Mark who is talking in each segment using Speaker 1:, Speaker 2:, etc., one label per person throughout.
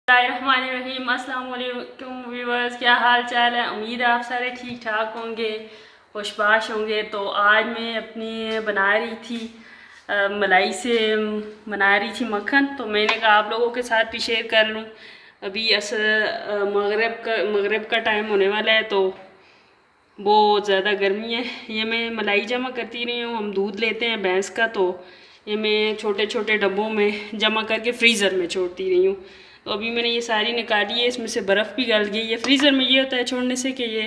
Speaker 1: बिस्मिल्लाहिर्रहमानिर्रहीम। अस्सलाम वालेकुम व्यूअर्स, क्या हाल चाल है। उम्मीद है आप सारे ठीक ठाक होंगे, खुशबाश होंगे। तो आज मैं अपनी बना रही थी मलाई से बना रही थी मक्खन। तो मैंने कहा आप लोगों के साथ भी शेयर कर लूँ। अभी मगरिब का टाइम होने वाला है, तो बहुत ज़्यादा गर्मी है। ये मैं मलाई जमा करती रही हूँ। हम दूध लेते हैं भैंस का, तो ये मैं छोटे छोटे डब्बों में जमा करके फ्रीज़र में छोड़ती रही हूँ। तो अभी मैंने ये सारी निकाली है, इसमें से बर्फ़ भी गल गई है। फ्रीज़र में ये होता है छोड़ने से कि ये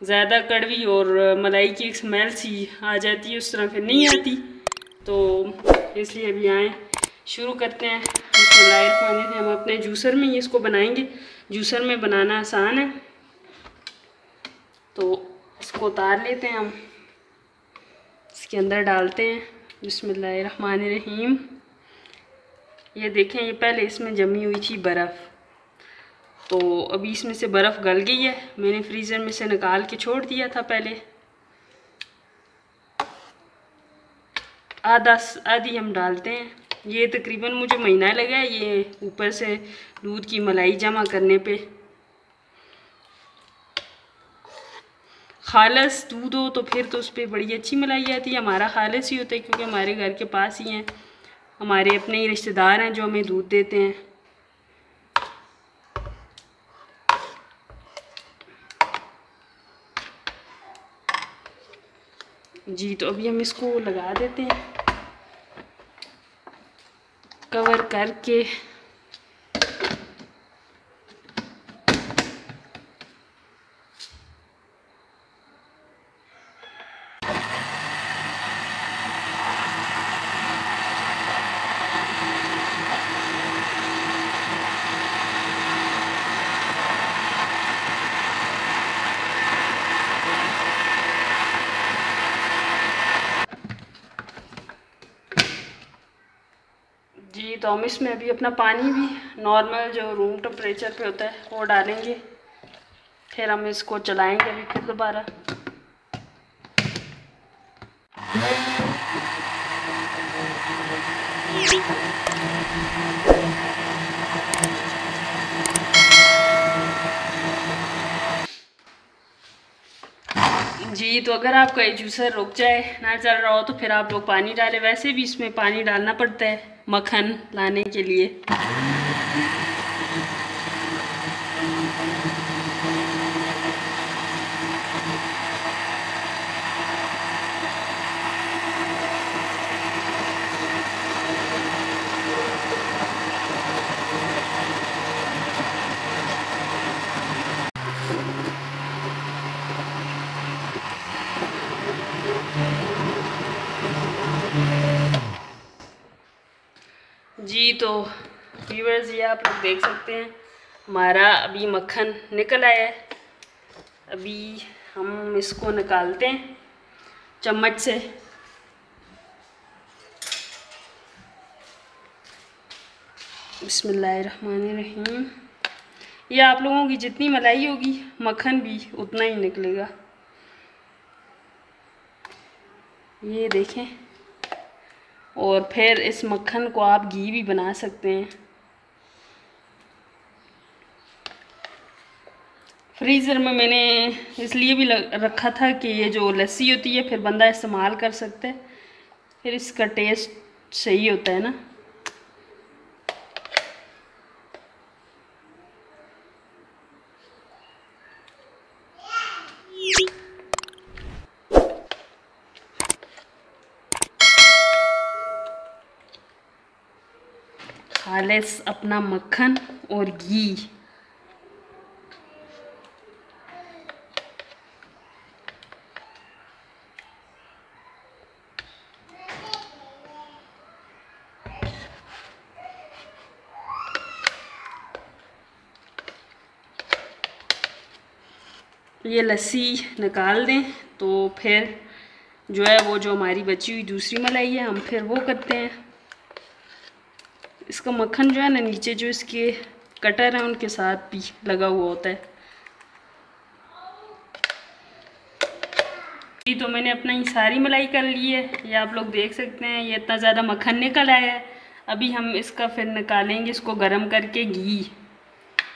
Speaker 1: ज़्यादा कड़वी और मलाई की एक स्मेल सी आ जाती है, उस तरह फिर नहीं आती। तो इसलिए अभी आए शुरू करते हैं। बिस्मिल्लाहिर्रहमानिर्रहीम। हम अपने जूसर में ही इसको बनाएंगे। जूसर में बनाना आसान है। तो इसको उतार लेते हैं, हम इसके अंदर डालते हैं। बिस्मिल्लाहिर्रहमानिर्रहीम। ये देखें, ये पहले इसमें जमी हुई थी बर्फ़, तो अभी इसमें से बर्फ़ गल गई है। मैंने फ्रीज़र में से निकाल के छोड़ दिया था पहले। आधी हम डालते हैं। ये तकरीबन मुझे महीना लगा है ये ऊपर से दूध की मलाई जमा करने पे। खालस दूध हो तो फिर तो उस पर बड़ी अच्छी मलाई आती है। हमारा खालस ही होता है, क्योंकि हमारे घर के पास ही हैं, हमारे अपने ही रिश्तेदार हैं जो हमें दूध देते हैं। जी, तो अभी हम इसको लगा देते हैं कवर करके। जी, तो हम इसमें अभी अपना पानी भी नॉर्मल जो रूम टेम्परेचर पे होता है वो डालेंगे। फिर हम इसको चलाएंगे अभी फिर दोबारा। जी, तो अगर आपका ये जूसर रुक जाए, ना चल रहा हो, तो फिर आप लोग पानी डालें। वैसे भी इसमें पानी डालना पड़ता है मक्खन लाने के लिए। जी, तो व्यूअर्स, ये आप लोग देख सकते हैं हमारा अभी मक्खन निकल आया है। अभी हम इसको निकालते हैं चम्मच से। बिस्मिल्लाहिर्रहमानिर्रहीम। ये आप लोगों की जितनी मलाई होगी मक्खन भी उतना ही निकलेगा। ये देखें। और फिर इस मक्खन को आप घी भी बना सकते हैं। फ्रीज़र में मैंने इसलिए भी रखा था कि ये जो लस्सी होती है फिर बंदा इस्तेमाल कर सकता है, फिर इसका टेस्ट सही होता है ना। खालिस अपना मक्खन और घी। ये लस्सी निकाल दें, तो फिर जो है वो जो हमारी बची हुई दूसरी मलाई है हम फिर वो करते हैं। इसका मक्खन जो है ना, नीचे जो इसके कटर हैं उनके साथ भी लगा हुआ होता है। जी, तो मैंने अपना ये सारी मलाई कर ली है। ये आप लोग देख सकते हैं, ये इतना ज़्यादा मक्खन निकल आया है। अभी हम इसका फिर निकालेंगे, इसको गरम करके घी।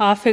Speaker 1: ½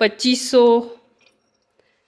Speaker 1: 2500